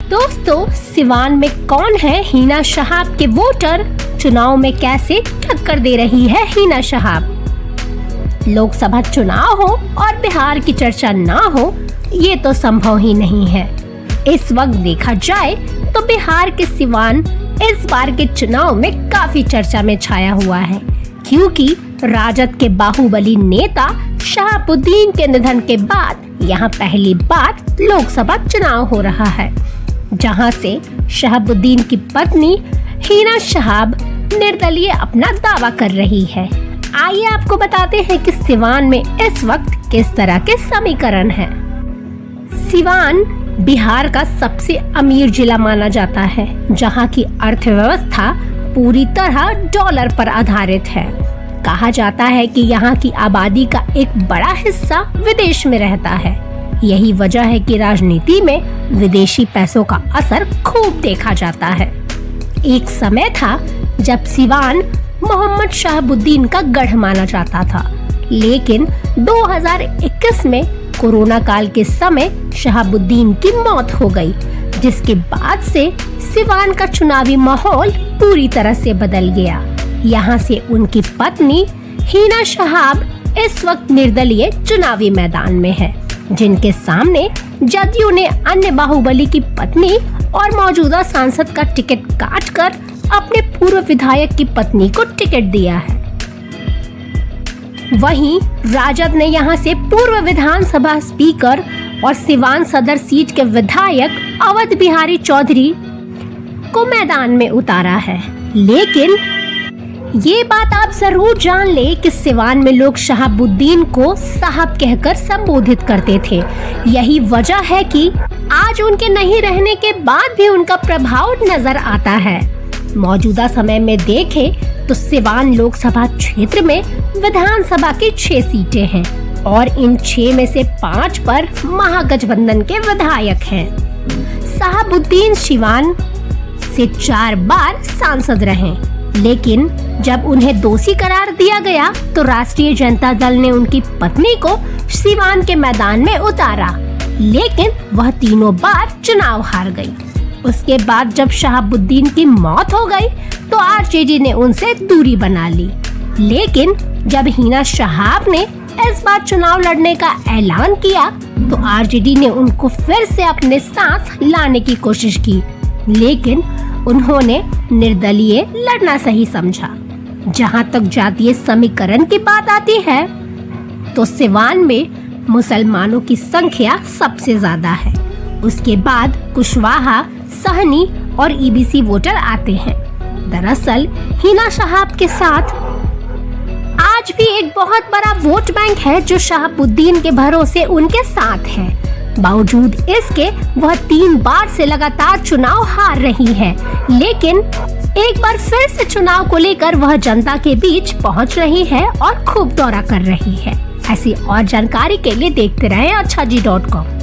दोस्तों, सिवान में कौन है हिना शहाब के वोटर? चुनाव में कैसे टक्कर दे रही है हिना शहाब? लोकसभा चुनाव हो और बिहार की चर्चा ना हो, ये तो संभव ही नहीं है। इस वक्त देखा जाए तो बिहार के सिवान इस बार के चुनाव में काफी चर्चा में छाया हुआ है, क्योंकि राजद के बाहुबली नेता शहाबुद्दीन के निधन के बाद यहाँ पहली बार लोकसभा चुनाव हो रहा है, जहां से शहाबुद्दीन की पत्नी हिना शहाब निर्दलीय अपना दावा कर रही है। आइए आपको बताते हैं कि सिवान में इस वक्त किस तरह के समीकरण हैं। सिवान बिहार का सबसे अमीर जिला माना जाता है, जहां की अर्थव्यवस्था पूरी तरह डॉलर पर आधारित है। कहा जाता है कि यहाँ की आबादी का एक बड़ा हिस्सा विदेश में रहता है। यही वजह है कि राजनीति में विदेशी पैसों का असर खूब देखा जाता है। एक समय था जब सिवान मोहम्मद शहाबुद्दीन का गढ़ माना जाता था, लेकिन 2021 में कोरोना काल के समय शहाबुद्दीन की मौत हो गई, जिसके बाद से सिवान का चुनावी माहौल पूरी तरह से बदल गया। यहाँ से उनकी पत्नी हिना शहाब इस वक्त निर्दलीय चुनावी मैदान में है, जिनके सामने जदयू ने अन्य बाहुबली की पत्नी और मौजूदा सांसद का टिकट काटकर अपने पूर्व विधायक की पत्नी को टिकट दिया है। वहीं राजद ने यहां से पूर्व विधानसभा स्पीकर और सिवान सदर सीट के विधायक अवध बिहारी चौधरी को मैदान में उतारा है। लेकिन ये बात आप जरूर जान ले कि सिवान में लोग शहाबुद्दीन को साहब कहकर संबोधित करते थे। यही वजह है कि आज उनके नहीं रहने के बाद भी उनका प्रभाव नजर आता है। मौजूदा समय में देखें तो सिवान लोकसभा क्षेत्र में विधानसभा की 6 सीटें हैं और इन 6 में से 5 पर महागठबंधन के विधायक हैं। शहाबुद्दीन सिवान से 4 बार सांसद रहे, लेकिन जब उन्हें दोषी करार दिया गया तो राष्ट्रीय जनता दल ने उनकी पत्नी को सिवान के मैदान में उतारा, लेकिन वह तीनों बार चुनाव हार गई। उसके बाद जब शहाबुद्दीन की मौत हो गई तो आरजेडी ने उनसे दूरी बना ली, लेकिन जब हिना शहाब ने इस बार चुनाव लड़ने का ऐलान किया तो आरजेडी ने उनको फिर से अपने साथ लाने की कोशिश की, लेकिन उन्होंने निर्दलीय लड़ना सही समझा। जहां तक जातीय समीकरण की बात आती है तो सिवान में मुसलमानों की संख्या सबसे ज्यादा है। उसके बाद कुशवाहा, सहनी और ईबीसी वोटर आते हैं। दरअसल हिना शहाब के साथ आज भी एक बहुत बड़ा वोट बैंक है जो शहाबुद्दीन के भरोसे उनके साथ है। बावजूद इसके वह 3 बार से लगातार चुनाव हार रही है, लेकिन एक बार फिर से चुनाव को लेकर वह जनता के बीच पहुंच रही है और खूब दौरा कर रही है। ऐसी और जानकारी के लिए देखते रहें अच्छा जी.com।